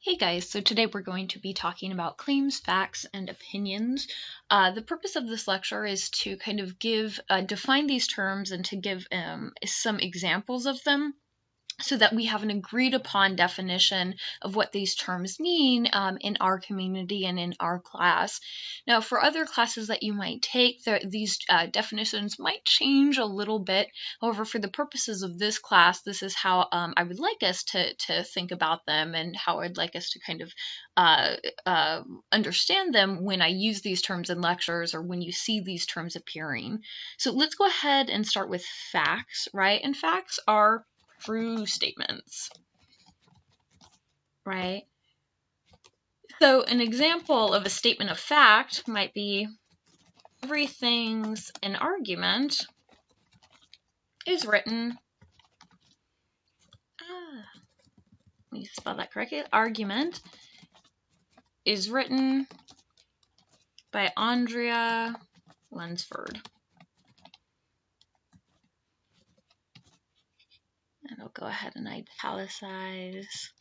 Hey guys, so today we're going to be talking about claims, facts, and opinions. The purpose of this lecture is to kind of define these terms and to give some examples of them, so that we have an agreed upon definition of what these terms mean in our community and in our class. Now, for other classes that you might take, these definitions might change a little bit. However, for the purposes of this class, this is how I would like us to think about them and how I'd like us to kind of understand them when I use these terms in lectures or when you see these terms appearing. So let's go ahead and start with facts, right? And facts are true statements, right? So an example of a statement of fact might be everything's an argument is written, let me spell that correctly, argument is written by Andrea Lunsford. And I'll go ahead and italicize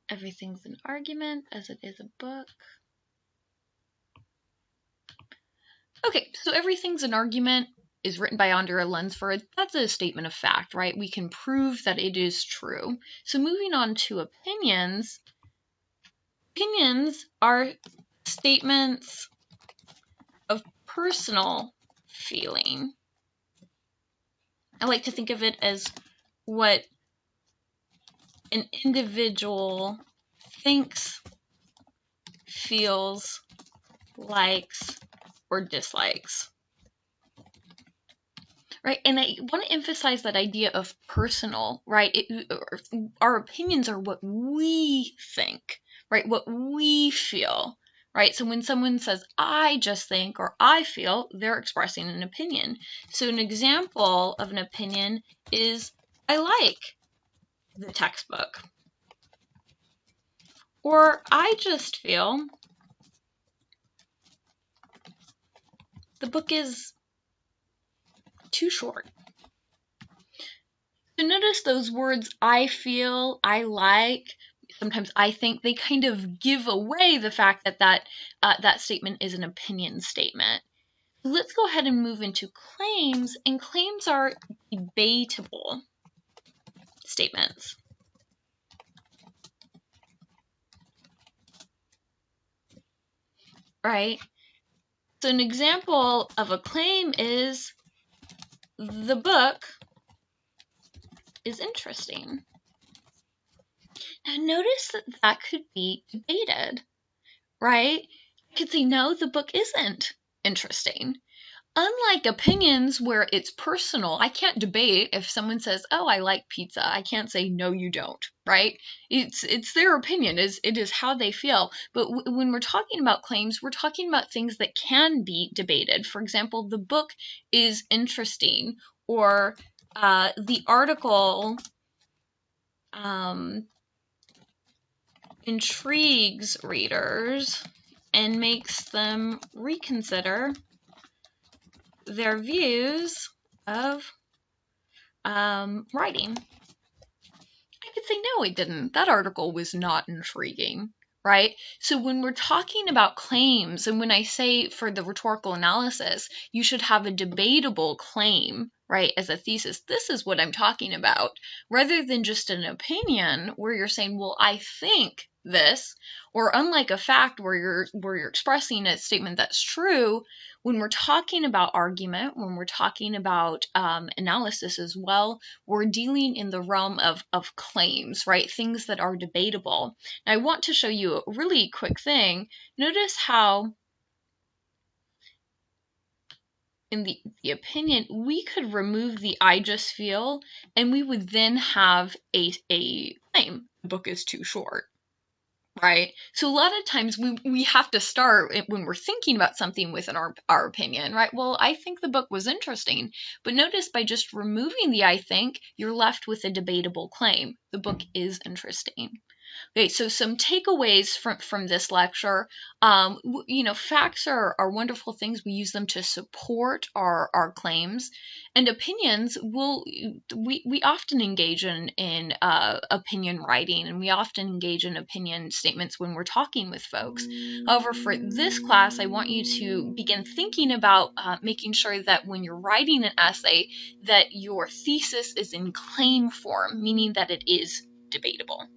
everything's an argument as it is a book. Okay, so everything's an argument is written by Andrea Lunsford. That's a statement of fact, right? We can prove that it is true. So moving on to opinions. Opinions are statements of personal feeling. I like to think of it as what an individual thinks, feels, likes, or dislikes. Right, and I want to emphasize that idea of personal, right? Our opinions are what we think, right? What we feel, right? So when someone says, I just think, or I feel, they're expressing an opinion. So an example of an opinion is, I like the textbook. Or I just feel the book is too short. So notice those words, I feel, I like, sometimes I think, they kind of give away the fact that that statement is an opinion statement. Let's go ahead and move into claims, and claims are debatable statements. Right? So an example of a claim is, the book is interesting. Now notice that could be debated, right? I could say, no, the book isn't interesting. Unlike opinions where it's personal, I can't debate if someone says, oh, I like pizza. I can't say, no, you don't, right? It's their opinion. It is how they feel. But when we're talking about claims, we're talking about things that can be debated. For example, the book is interesting, or the article intrigues readers and makes them reconsider their views of writing. I could say, no, it didn't. That article was not intriguing, right? So when we're talking about claims, and when I say for the rhetorical analysis, you should have a debatable claim, right, as a thesis, this is what I'm talking about, rather than just an opinion where you're saying, well, I think this, or unlike a fact where you're expressing a statement that's true. When we're talking about argument, when we're talking about analysis as well, we're dealing in the realm of claims, right? Things that are debatable. And I want to show you a really quick thing. Notice how in the opinion, we could remove the I just feel, and we would then have a claim. The book is too short. Right? So a lot of times we have to start when we're thinking about something within our opinion, right? Well, I think the book was interesting, but notice by just removing the I think, you're left with a debatable claim. The book is interesting. Okay, so some takeaways from this lecture. Facts are wonderful things. We use them to support our claims, and opinions we often engage in opinion writing, and we often engage in opinion statements when we're talking with folks. However, for this class, I want you to begin thinking about making sure that when you're writing an essay, that your thesis is in claim form, meaning that it is debatable.